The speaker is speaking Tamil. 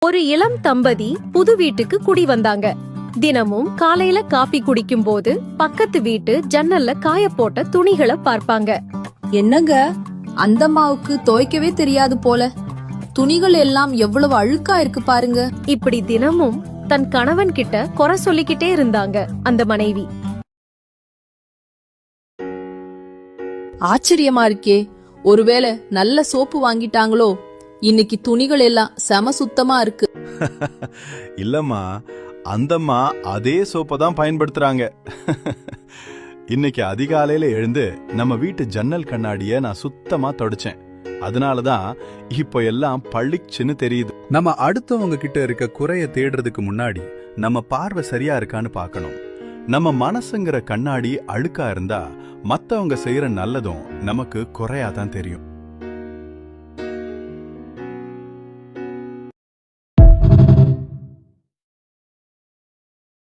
ஒரு இளம் தம்பதி புது வீட்டுக்கு குடி வந்தாங்க. தினமும் காலையில காபி குடிக்கும் போது பக்கத்து வீட்டு ஜன்னல்ல காய போட்ட துணிகளை பார்ப்பாங்க. என்னங்க, அந்த அம்மாவுக்கு துவைக்கவே தெரியாது போல. துணிகள் எல்லாம் எவ்வளவு அழுக்கா இருக்கு பாருங்க. இப்படி தினமும் தன் கணவன் கிட்ட குறை சொல்லிக்கிட்டே இருந்தாங்க அந்த மனைவி. ஆச்சரியமா இருக்கே, ஒருவேளை நல்ல சோப்பு வாங்கிட்டாங்களோ? இன்னைக்கு துணிகள் எல்லாம் செம சுத்தமா இருக்கு. இல்லம்மா, அந்தம்மா அதே சோப்பை தான் பயன்படுத்துறாங்க. இன்னைக்கு அதிகாலையில எழுந்து நம்ம வீட்டு ஜன்னல் கண்ணாடிய நான் சுத்தமா தொடச்சேன். அதனாலதான் இப்போ எல்லாம் பளிச்சுன்னு தெரியுது. நம்ம அடுத்தவங்க கிட்ட இருக்க குறைய தேடுறதுக்கு முன்னாடி நம்ம பார்வை சரியா இருக்கான்னு பார்க்கணும். நம்ம மனசுங்கிற கண்ணாடி அழுக்கா இருந்தா மத்தவங்க செய்யற நல்லதும் நமக்கு குறையாதான் தெரியும்.